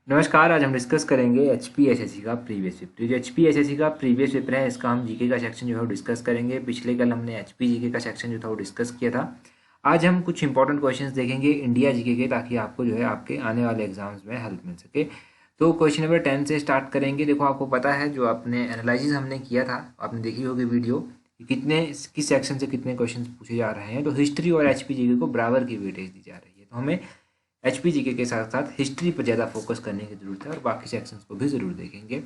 नमस्कार। आज हम डिस्कस करेंगे एचपीएसएससी का प्रीवियस पेपर। जो एचपीएसएससी का प्रीवियस पेपर है इसका हम जीके का सेक्शन जो है वो डिस्कस करेंगे। पिछले कल हमने एचपी जीके का सेक्शन जो था वो डिस्कस किया था। आज हम कुछ इंपॉर्टेंट क्वेश्चंस देखेंगे इंडिया जीके के, ताकि आपको जो है आपके आने वाले एग्जाम्स में हेल्प मिल सके। तो क्वेश्चन नंबर 10 से स्टार्ट करेंगे। देखो, आपको पता है जो आपने एनालिसिस हमने किया था, आपने देखी होगी वीडियो, कि कितने किस सेक्शन से कितने क्वेश्चन पूछे जा रहे हैं। तो हिस्ट्री और एचपी जीके को बराबर की वेटेज दी जा रही है, तो हमें एचपी जीके के साथ साथ हिस्ट्री पर ज़्यादा फोकस करने की जरूरत है और बाकी सेक्शंस को भी ज़रूर देखेंगे।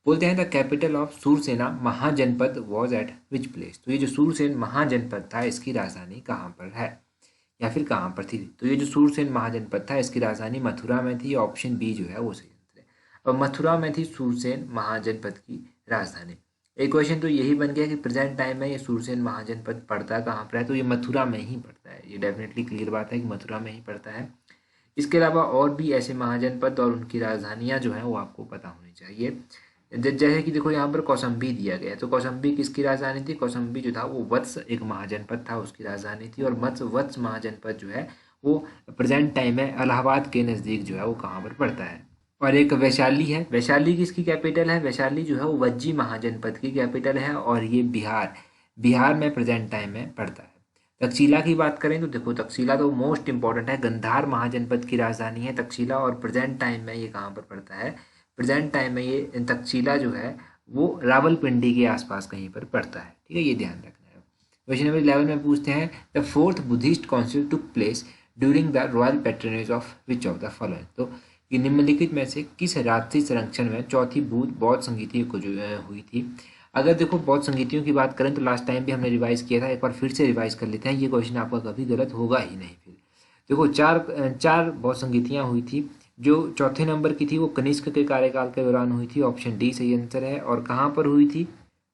बोलते हैं the capital of Surasena Mahajanapada was at which place. तो ये जो सूरसेन महाजनपद था इसकी राजधानी कहाँ पर है या फिर कहाँ पर थी। तो ये जो सूरसेन महाजनपद था इसकी राजधानी मथुरा में थी। ऑप्शन बी जो है वो सही आंसर है। अब मथुरा में थी सूरसेन महाजनपद की राजधानी। एक क्वेश्चन तो यही बन गया कि प्रेजेंट टाइम में ये सूरसेन महाजनपद पड़ता कहाँ पर है। तो ये मथुरा में ही पड़ता है। ये डेफिनेटली क्लियर बात है कि मथुरा में ही पड़ता है। इसके अलावा और भी ऐसे महाजनपद और उनकी राजधानियां जो हैं वो आपको पता होनी चाहिए। जैसे कि देखो, यहाँ पर कौशाम्बी दिया गया है। तो कौशाम्बी किसकी राजधानी थी? कौशाम्बी जो था वो वत्स एक महाजनपद था, उसकी राजधानी थी। और वत्स महाजनपद जो है वो प्रेजेंट टाइम में इलाहाबाद के नज़दीक जो है वो कहाँ पर पड़ता है। और एक वैशाली है। वैशाली किसकी कैपिटल है? वैशाली जो है वो वज्जी महाजनपद की कैपिटल है और ये बिहार बिहार में प्रेजेंट टाइम में पड़ता है। तक्षशिला की बात करें तो देखो, तक्षशिला तो मोस्ट इंपॉर्टेंट है। गंधार महाजनपद की राजधानी है तक्षशिला और प्रेजेंट टाइम में ये कहाँ पर पड़ता है? प्रेजेंट टाइम में ये तक्षशिला जो है वो रावलपिंडी के आसपास कहीं पर पड़ता है। ठीक है, ये ध्यान रखना है। क्वेश्चन नंबर 11 में पूछते हैं the fourth Buddhist council took place during the royal patronage of which of the following. तो ये निम्नलिखित में से किस राजसी संरक्षण में चौथी बौद्ध संगीति को जो हुई थी। अगर देखो, बौद्ध संगीतियों की बात करें तो लास्ट टाइम भी हमने रिवाइज किया था, एक बार फिर से रिवाइज कर लेते हैं। ये क्वेश्चन आपका कभी गलत होगा ही नहीं। फिर देखो, चार बौद्ध संगीतियाँ हुई थी। जो चौथे नंबर की थी वो कनिष्क के कार्यकाल के दौरान हुई थी। ऑप्शन डी सही आंसर है। और कहाँ पर हुई थी?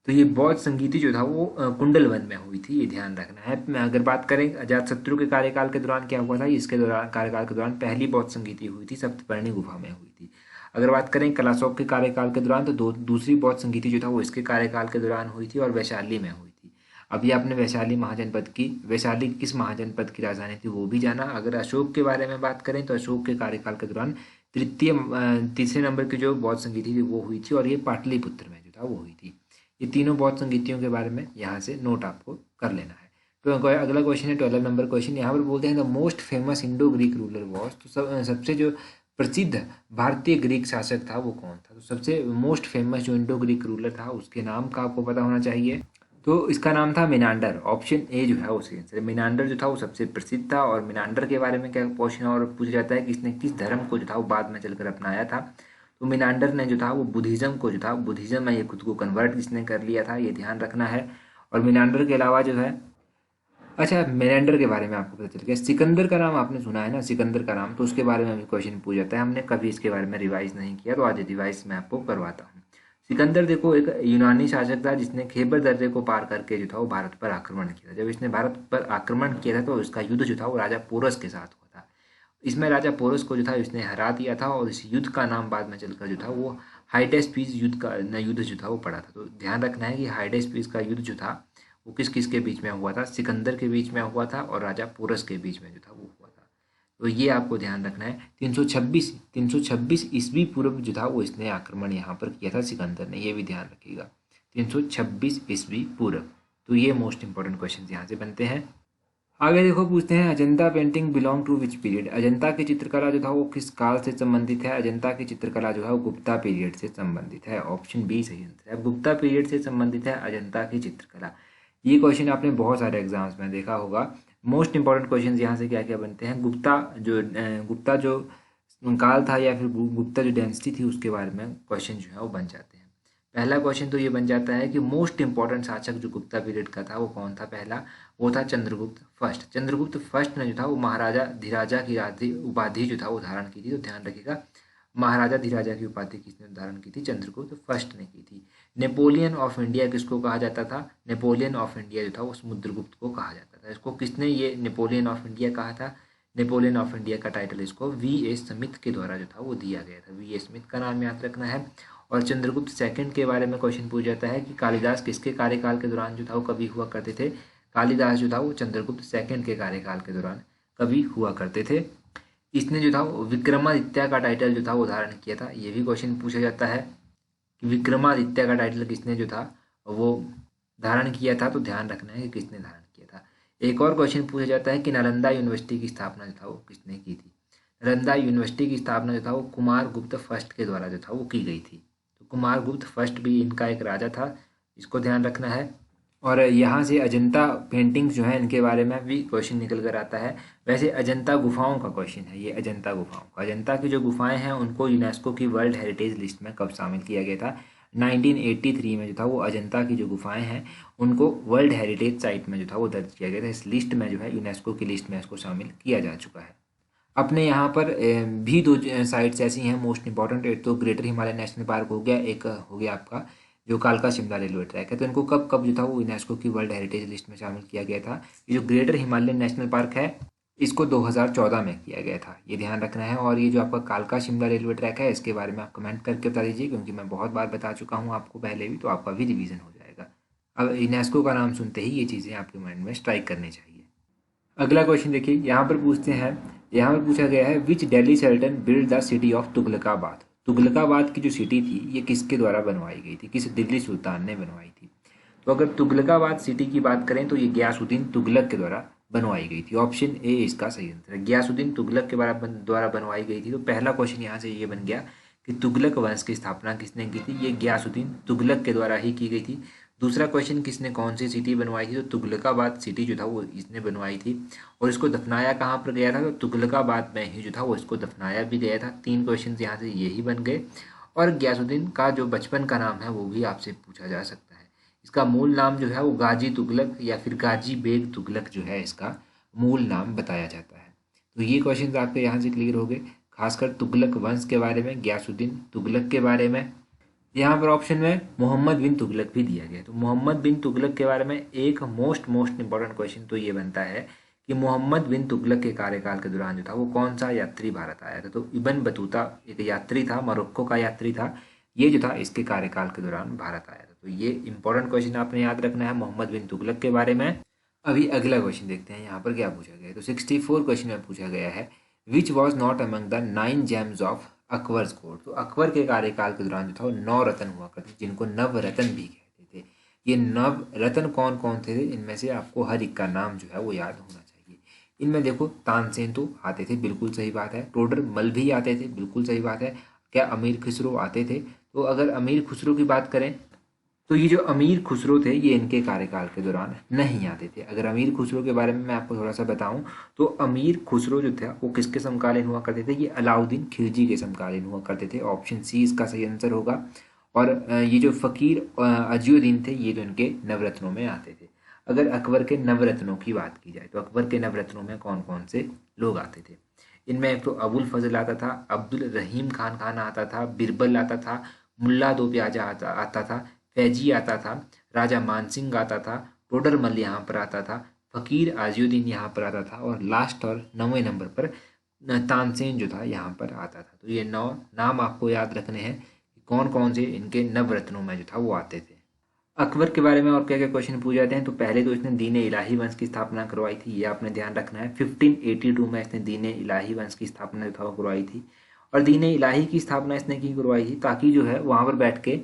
तो ये बौद्ध संगीति जो था वो कुंडल वन में हुई थी। ये ध्यान रखना है। अगर बात करें अजातशत्रु के कार्यकाल के दौरान क्या हुआ था, इसके दौरान कार्यकाल के दौरान पहली बौद्ध संगीति हुई थी, सप्तपर्णी गुफा में हुई थी। अगर बात करें कलाशोक के कार्यकाल के दौरान तो दूसरी बौद्ध संगीति जो था वो इसके कार्यकाल के दौरान हुई थी और वैशाली में हुई थी। अभी आपने वैशाली किस महाजनपद की राजधानी थी वो भी जाना। अगर अशोक के बारे में बात करें तो अशोक के कार्यकाल के दौरान तीसरे नंबर की जो बौद्ध संगीति थी वो हुई थी और ये पाटलिपुत्र में जो था वो हुई थी। ये तीनों बौद्ध संगीतियों के बारे में यहाँ से नोट आपको कर लेना है। तो अगला क्वेश्चन है 12 नंबर क्वेश्चन। यहाँ पर बोलते हैं the most famous Indo Greek ruler was. तो सबसे जो प्रसिद्ध भारतीय ग्रीक शासक था वो कौन था? तो सबसे मोस्ट फेमस जो इंडो ग्रीक रूलर था उसके नाम का आपको पता होना चाहिए। तो इसका नाम था मिनांडर। ऑप्शन ए जो है वो सही आंसर है। मिनांडर जो था वो सबसे प्रसिद्ध था। और मिनांडर के बारे में क्या क्वेश्चन और पूछा जाता है कि इसने किस धर्म को जो था वो बाद में चलकर अपनाया था। तो मिनांडर ने जो था वो बुद्धिज्म को जो था बुद्धिज्म में ये खुद को कन्वर्ट किसने कर लिया था, ये ध्यान रखना है। और मिनांडर के अलावा जो है, अच्छा, मेनेंडर के बारे में आपको पता चल गया। सिकंदर का नाम आपने सुना है ना, सिकंदर का नाम, तो उसके बारे में भी क्वेश्चन पूछ जाता है। हमने कभी इसके बारे में रिवाइज नहीं किया, तो आज रिवाइज मैं आपको करवाता हूँ। सिकंदर देखो एक यूनानी शासक था जिसने खैबर दर्रे को पार करके जो था वो भारत पर आक्रमण किया था। जब इसने भारत पर आक्रमण किया था तो इसका युद्ध जो था वो राजा पोरस के साथ हुआ था। इसमें राजा पोरस को जो था इसने हरा दिया था और इस युद्ध का नाम बाद में चलकर जो था वो हाइडेस्पीस युद्ध जो था वो पड़ा था। तो ध्यान रखना है कि हाइडेस्पीस का युद्ध जो था वो किस किस के बीच में हुआ था? सिकंदर के बीच में हुआ था और राजा पोरस के बीच में जो था वो हुआ था। तो ये आपको ध्यान रखना है। 326 ईस्वी पूर्व जो था वो इसने आक्रमण यहाँ पर किया था सिकंदर ने, ये भी ध्यान रखिएगा। 326 ईस्वी पूर्व। तो ये मोस्ट इंपॉर्टेंट क्वेश्चन यहाँ से बनते हैं। आगे देखो, पूछते हैं Ajanta painting belong to which period. Ajanta की चित्रकला जो था वो किस काल से संबंधित है? अजंता की चित्रकला जो है वो गुप्ता पीरियड से संबंधित है। ऑप्शन बी सही आंसर है। गुप्ता पीरियड से संबंधित है अजंता की चित्रकला। ये क्वेश्चन आपने बहुत सारे एग्जाम्स में देखा होगा। मोस्ट इंपॉर्टेंट क्वेश्चन यहाँ से क्या क्या बनते हैं? गुप्ता जो काल था या फिर गुप्ता जो डेंसिटी थी उसके बारे में क्वेश्चन जो है वो बन जाते हैं। पहला क्वेश्चन तो ये बन जाता है कि मोस्ट इंपॉर्टेंट शासक जो गुप्ता पीरियड का था वो कौन था? पहला वो था चंद्रगुप्त फर्स्ट। चंद्रगुप्त फर्स्ट ने जो था वो महाराजा धीराजा की उपाधि जो था वो धारण की थी। तो ध्यान रखिएगा, महाराजा धीराजा की उपाधि किसने धारण की थी? चंद्रगुप्त फर्स्ट ने की थी। नेपोलियन ऑफ इंडिया किसको कहा जाता था? नेपोलियन ऑफ इंडिया जो था वो समुद्रगुप्त को कहा जाता था। इसको किसने ये नेपोलियन ऑफ इंडिया कहा था? नेपोलियन ऑफ इंडिया का टाइटल इसको वी.ए. स्मिथ के द्वारा जो था वो दिया गया था। वी.ए. स्मिथ का नाम याद रखना है। और चंद्रगुप्त सेकंड के बारे में क्वेश्चन पूछा जाता है कि कालिदास किसके कार्यकाल के दौरान जो था वो कभी हुआ करते थे? कालिदास जो था वो चंद्रगुप्त सेकंड के कार्यकाल के दौरान कभी हुआ करते थे। किसने जो था वो विक्रमादित्य का टाइटल जो था वो धारण किया था, ये भी क्वेश्चन पूछा जाता है कि विक्रमादित्य का टाइटल किसने जो था वो धारण किया था, तो ध्यान रखना है कि किसने धारण किया था। एक और क्वेश्चन पूछा जाता है कि नालंदा यूनिवर्सिटी की स्थापना जो था वो किसने की थी। नालंदा यूनिवर्सिटी की स्थापना जो था वो कुमार गुप्त फर्स्ट के द्वारा जो था वो की गई थी। तो कुमार गुप्त फर्स्ट भी इनका एक राजा था, इसको ध्यान रखना है। और यहाँ से अजंता पेंटिंग्स जो है इनके बारे में भी क्वेश्चन निकल कर आता है। वैसे अजंता गुफाओं का क्वेश्चन है ये, अजंता गुफाओं का, अजंता की जो गुफाएं हैं उनको यूनेस्को की वर्ल्ड हेरिटेज लिस्ट में कब शामिल किया गया था। 1983 में जो था वो अजंता की जो गुफाएं हैं उनको वर्ल्ड हेरिटेज साइट में जो था वो दर्ज किया गया था। इस लिस्ट में जो है यूनेस्को की लिस्ट में इसको शामिल किया जा चुका है। अपने यहाँ पर भी दो साइट्स ऐसी हैं मोस्ट इंपॉर्टेंट, एक तो ग्रेटर हिमालय नेशनल पार्क हो गया, एक हो गया आपका जो कालका शिमला रेलवे ट्रैक है। तो इनको कब कब जो था वो यूनेस्को की वर्ल्ड हेरिटेज लिस्ट में शामिल किया गया था। ये जो ग्रेटर हिमालयन नेशनल पार्क है इसको 2014 में किया गया था, ये ध्यान रखना है। और ये जो आपका कालका शिमला रेलवे ट्रैक है इसके बारे में आप कमेंट करके बता दीजिए, क्योंकि मैं बहुत बार बता चुका हूँ आपको पहले भी, तो आपका भी रिवीजन हो जाएगा। अब यूनेस्को का नाम सुनते ही ये चीज़ें आपके माइंड में स्ट्राइक करनी चाहिए। अगला क्वेश्चन देखिए, यहाँ पर पूछते हैं, यहाँ पर पूछा गया है which Delhi sultan build the city of Tughlaqabad. Tughlaqabad की जो सिटी थी ये किसके द्वारा बनवाई गई थी, किस दिल्ली सुल्तान ने बनवाई थी। तो अगर तुगलकाबाद सिटी की बात करें तो ये गयासुद्दीन तुगलक के द्वारा बनवाई गई थी। ऑप्शन ए इसका सही आंसर है, गयासुद्दीन तुगलक के द्वारा बनवाई गई थी। तो पहला क्वेश्चन यहाँ से ये बन गया कि तुगलक वंश की स्थापना किसने की थी, ये गयासुद्दीन तुगलक के द्वारा ही की गई थी। दूसरा क्वेश्चन, किसने कौन सी सिटी बनवाई थी, तो तुगलकाबाद सिटी जो था वो इसने बनवाई थी। और इसको दफनाया कहाँ पर गया था, तो तुगलकाबाद में ही जो था वो इसको दफनाया भी गया था। तीन क्वेश्चन यहाँ से यही बन गए। और गयासुद्दीन का जो बचपन का नाम है वो भी आपसे पूछा जा सकता है। इसका मूल नाम जो है वो गाजी तुगलक या फिर गाजी बेग तुगलक जो है इसका मूल नाम बताया जाता है। तो ये क्वेश्चन आपके यहाँ से क्लियर हो गए, खासकर तुगलक वंश के बारे में, गयासुद्दीन तुगलक के बारे में। यहाँ पर ऑप्शन में मोहम्मद बिन तुगलक भी दिया गया है। तो मोहम्मद बिन तुगलक के बारे में एक मोस्ट इंपॉर्टेंट क्वेश्चन तो ये बनता है कि मोहम्मद बिन तुगलक के कार्यकाल के दौरान जो था वो कौन सा यात्री भारत आया था। तो इब्न बतूता एक यात्री था, मोरक्को का यात्री था, ये जो था इसके कार्यकाल के दौरान भारत आया था। तो ये इंपॉर्टेंट क्वेश्चन आपने याद रखना है मोहम्मद बिन तुगलक के बारे में। अभी अगला क्वेश्चन देखते हैं यहाँ पर क्या पूछा गया है। तो 64 क्वेश्चन में पूछा गया है which was not among the 9 James of Akbar's court. तो अकबर के कार्यकाल के दौरान जो था वो 9 रत्न हुआ करते जिनको नव रत्न भी कहते थे। ये नव रत्न कौन कौन थे, इनमें से आपको हर एक का नाम जो है वो याद होना चाहिए। इनमें देखो तानसेन तो आते थे, बिल्कुल सही बात है। टोडर मल भी आते थे, बिल्कुल सही बात है। क्या अमीर खुसरो आते थे, तो अगर अमीर खुसरो की बात करें तो ये जो अमीर खुसरो थे ये इनके कार्यकाल के दौरान नहीं आते थे। अगर अमीर खुसरो के बारे में मैं आपको थोड़ा सा बताऊं तो अमीर खुसरो जो था वो किसके समकालीन हुआ करते थे, ये अलाउद्दीन खिलजी के समकालीन हुआ करते थे। ऑप्शन सी इसका सही आंसर होगा। और ये जो फ़कीर अजीउद्दीन थे ये जो इनके नवरत्नों में आते थे। अगर अकबर के नवरत्नों की बात की जाए तो अकबर के नवरत्नों में कौन कौन से लोग आते थे। इनमें एक तो अबुल फजल आता था, अब्दुल रहीम खान आता था, बिरबल आता था, मुल्ला दो प्याजा आता था, फैजी आता था, राजा मानसिंह आता था, टोडरमल यहाँ पर आता था, फ़कीर आज़ियुद्दीन यहाँ पर आता था, और लास्ट और 9वें नंबर पर तानसेन जो था यहाँ पर आता था। तो ये 9 नाम आपको याद रखने हैं कि कौन कौन से इनके नवरत्नों में जो था वो आते थे। अकबर के बारे में और क्या क्या क्वेश्चन पूछ जाते हैं, तो पहले तो इसने दीन इलाही वंश की स्थापना करवाई थी, ये आपने ध्यान रखना है। 1582 में इसने दीन इलाही वंश की स्थापना जो था वो करवाई थी। और दीन इलाही की स्थापना इसने क्यों करवाई थी, ताकि जो है वहाँ पर बैठ के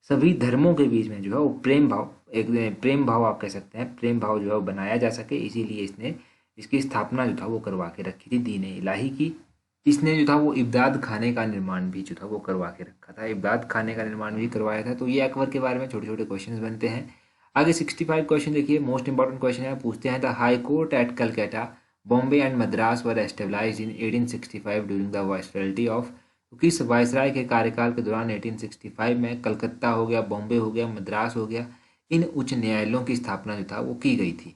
सभी धर्मों के बीच में जो है वो प्रेम भाव, एक प्रेम भाव आप कह सकते हैं, प्रेम भाव जो है वो बनाया जा सके, इसीलिए इसने इसकी स्थापना जो था वो करवा के रखी थी दीन इलाही की। इसने जो था वो इब्दाद खाने का निर्माण भी जो था वो करवा के रखा था, इब्दाद खाने का निर्माण भी करवाया था। तो ये अकबर के बारे में छोटे छोटे क्वेश्चन बनते हैं। आगे 65 क्वेश्चन देखिए, मोस्ट इंपॉर्टेंट क्वेश्चन है। पूछते हैं the high court at Calcutta, Bombay and Madras were established in 1865 during the viceroyalty of. तो किस वायसराय के कार्यकाल के दौरान 1865 में कलकत्ता हो गया, बॉम्बे हो गया, मद्रास हो गया, इन उच्च न्यायालयों की स्थापना जो था वो की गई थी।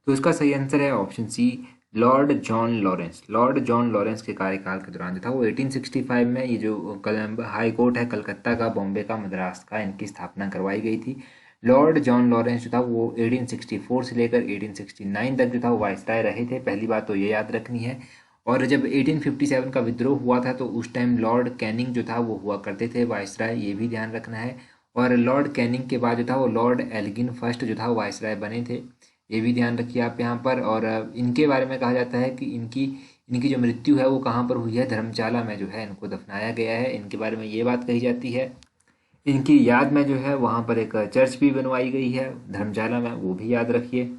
तो इसका सही आंसर है option C, Lord John Lawrence. Lord John Lawrence के कार्यकाल के दौरान जो था वो 1865 में ये जो हाई कोर्ट है कलकत्ता का, बॉम्बे का, मद्रास का, इनकी स्थापना करवाई गई थी। लॉर्ड जॉन लॉरेंस जो था वो 1864 से लेकर 1869 तक जो था वो वाइसराय रहे थे, पहली बात तो ये याद रखनी है। और जब 1857 का विद्रोह हुआ था तो उस टाइम लॉर्ड कैनिंग जो था वो हुआ करते थे वाइसराय, ये भी ध्यान रखना है। और लॉर्ड कैनिंग के बाद जो था वो लॉर्ड एल्गिन फर्स्ट जो था वो वाइसराय बने थे, ये भी ध्यान रखिए आप यहाँ पर। और इनके बारे में कहा जाता है कि इनकी इनकी जो मृत्यु है वो कहाँ पर हुई है, धर्मशाला में जो है इनको दफनाया गया है। इनके बारे में ये बात कही जाती है। इनकी याद में जो है वहाँ पर एक चर्च भी बनवाई गई है धर्मशाला में, वो भी याद रखिए।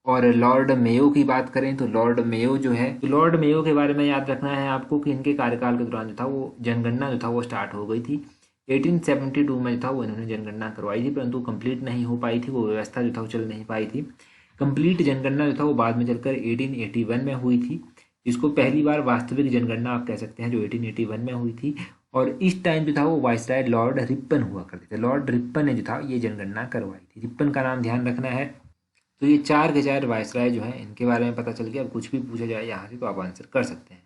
और लॉर्ड मेयो की बात करें तो लॉर्ड मेयो जो है, तो लॉर्ड मेयो के बारे में याद रखना है आपको कि इनके कार्यकाल के दौरान जो था वो जनगणना जो था वो स्टार्ट हो गई थी। 1872 में जो था वो इन्होंने जनगणना करवाई थी, परंतु कंप्लीट नहीं हो पाई थी, वो व्यवस्था जो था वो चल नहीं पाई थी। कंप्लीट जनगणना जो था वो बाद में चलकर 1881 में हुई थी, जिसको पहली बार वास्तविक जनगणना आप कह सकते हैं, जो 1881 में हुई थी। और इस टाइम जो था वो वाइसराय लॉर्ड रिपन हुआ करते थे। लॉर्ड रिपन ने जो था ये जनगणना करवाई थी। रिपन का नाम ध्यान रखना है। तो ये 4 के 4 वाइसराय जो हैं इनके बारे में पता चल गया। अब कुछ भी पूछा जाए यहाँ से तो आप आंसर कर सकते हैं।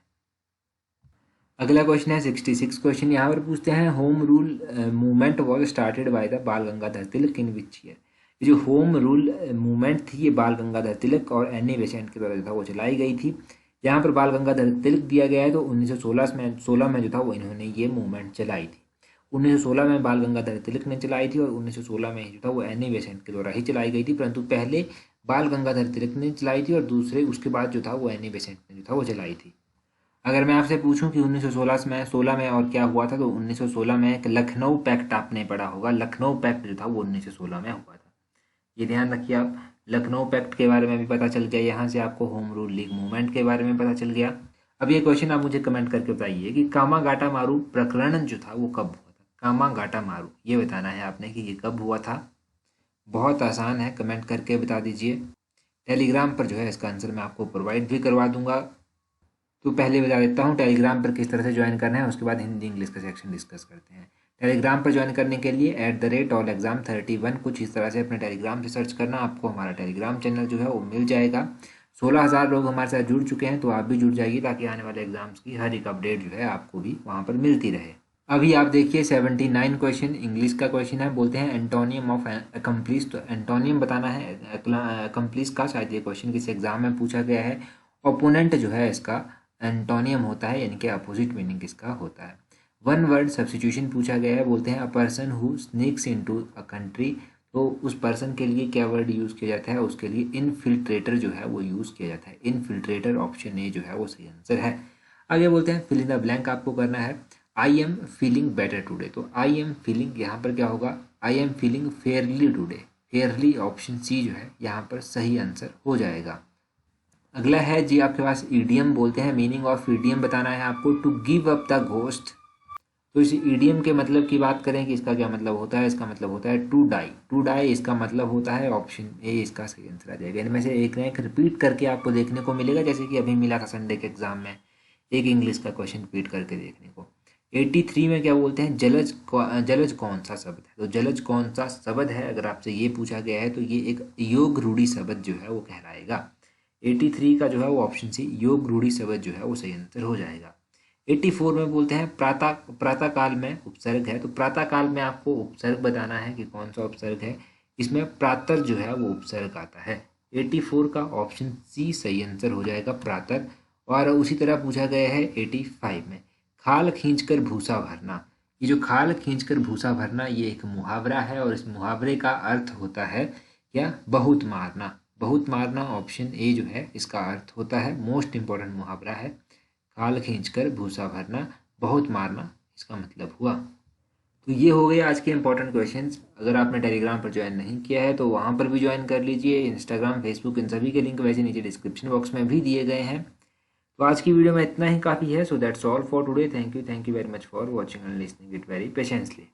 अगला क्वेश्चन है 66 क्वेश्चन। यहाँ पर पूछते हैं home rule movement was started by the बाल गंगाधर तिलक इन विच ईयर। ये जो होम रूल मूवमेंट थी ये बाल गंगाधर तिलक और एनी बेसेंट के द्वारा जो था वो चलाई गई थी। यहाँ पर बाल गंगाधर तिलक दिया गया है, तो 1916 में जो था वो इन्होंने ये मूवमेंट चलाई थी। 1916 में बाल गंगाधर तिलक ने चलाई थी और 1916 में जो था वो एनी बेसेंट के द्वारा ही चलाई गई थी, परंतु पहले बाल गंगाधर तिलक ने चलाई थी और दूसरे उसके बाद जो था वो एनी बेसेंट ने जो था वो चलाई थी। अगर मैं आपसे पूछूं कि 1916 में और क्या हुआ था, तो 1916 में एक लखनऊ पैक्ट आपने पढ़ा होगा। लखनऊ पैक्ट जो था वो 1916 में हुआ था, ये ध्यान रखिए आप। लखनऊ पैक्ट के बारे में भी पता चल गया, यहाँ से आपको होम रूल लीग मूवमेंट के बारे में पता चल गया। अब ये क्वेश्चन आप मुझे कमेंट करके बताइए कि कामागाटा मारू प्रकरण जो था वो कब हुआ था। कामागाटा मारू ये बताना है आपने कि ये कब हुआ था। बहुत आसान है, कमेंट करके बता दीजिए। टेलीग्राम पर जो है इसका आंसर मैं आपको प्रोवाइड भी करवा दूंगा। तो पहले बता देता हूँ टेलीग्राम पर किस तरह से ज्वाइन करना है, उसके बाद हिंदी इंग्लिश का सेक्शन डिस्कस करते हैं। टेलीग्राम पर ज्वाइन करने के लिए @allexam31 कुछ इस तरह से अपने टेलीग्राम से सर्च करना, आपको हमारा टेलीग्राम चैनल जो है वो मिल जाएगा। 16,000 लोग हमारे साथ जुड़ चुके हैं, तो आप भी जुड़ जाइए ताकि आने वाले एग्जाम्स की हर एक अपडेट जो है आपको भी वहाँ पर मिलती रहे। अभी आप देखिए 79 क्वेश्चन इंग्लिश का क्वेश्चन है। बोलते हैं एंटोनियम ऑफ अकम्प्लिश। तो एंटोनियम बताना है अकम्प्लिश का, शायद ये क्वेश्चन किसी एग्जाम में पूछा गया है। ओपोनेंट जो है इसका एंटोनियम होता है, यानी कि अपोजिट मीनिंग इसका होता है। वन वर्ड सब्स्टिट्यूशन पूछा गया है। बोलते हैं a person who sneaks into a country. तो उस पर्सन के लिए क्या वर्ड यूज़ किया जाता है, उसके लिए इनफिल्ट्रेटर जो है वो यूज़ किया जाता है। इनफिल्ट्रेटर ऑप्शन ए जो है वो सही आंसर है। आगे बोलते हैं फिल इन द ब्लैंक आपको करना है। I am feeling better today. तो आई एम फीलिंग यहाँ पर क्या होगा, I am feeling fairly today. Fairly option C जो है यहाँ पर सही आंसर हो जाएगा। अगला है जी आपके पास ईडियम। बोलते हैं मीनिंग ऑफ ईडियम बताना है आपको। To give up the ghost. तो इस ईडियम के मतलब की बात करें कि इसका क्या मतलब होता है, इसका मतलब होता है टू डाई। टू डाई इसका मतलब होता है, ऑप्शन ए इसका सही आंसर आ जाएगा। इनमें से एक ना एक रिपीट करके आपको देखने को मिलेगा, जैसे कि अभी मिला था संडे के एग्जाम में एक इंग्लिश का क्वेश्चन रिपीट करके देखने को। 83 में क्या बोलते हैं, जलज कौन सा शब्द है। तो जलज कौन सा शब्द है अगर आपसे ये पूछा गया है तो ये एक योग रूढ़ी शब्द जो है वो कहलाएगा। 83 का जो है वो ऑप्शन सी योग रूढ़ी शब्द जो है वो सही आंसर हो जाएगा। 84 में बोलते हैं प्रातः काल में उपसर्ग है। तो प्रातः काल में आपको उपसर्ग बताना है कि कौन सा उपसर्ग है। इसमें प्रातः जो है वो उपसर्ग आता है। 84 का ऑप्शन सी सही आंसर हो जाएगा, प्रातः। और उसी तरह पूछा गया है 85 में खाल खींचकर भूसा भरना। ये जो खाल खींचकर भूसा भरना ये एक मुहावरा है, और इस मुहावरे का अर्थ होता है क्या, बहुत मारना। बहुत मारना ऑप्शन ए जो है इसका अर्थ होता है। मोस्ट इंपॉर्टेंट मुहावरा है, खाल खींचकर भूसा भरना, बहुत मारना इसका मतलब हुआ। तो ये हो गए आज के इंपॉर्टेंट क्वेश्चंस। अगर आपने टेलीग्राम पर ज्वाइन नहीं किया है तो वहाँ पर भी ज्वाइन कर लीजिए। इंस्टाग्राम, फेसबुक, इन सभी के लिंक वैसे नीचे डिस्क्रिप्शन बॉक्स में भी दिए गए हैं। तो आज की वीडियो में इतना ही काफ़ी है। So that's all for today. Thank you very much for watching and listening it very patiently.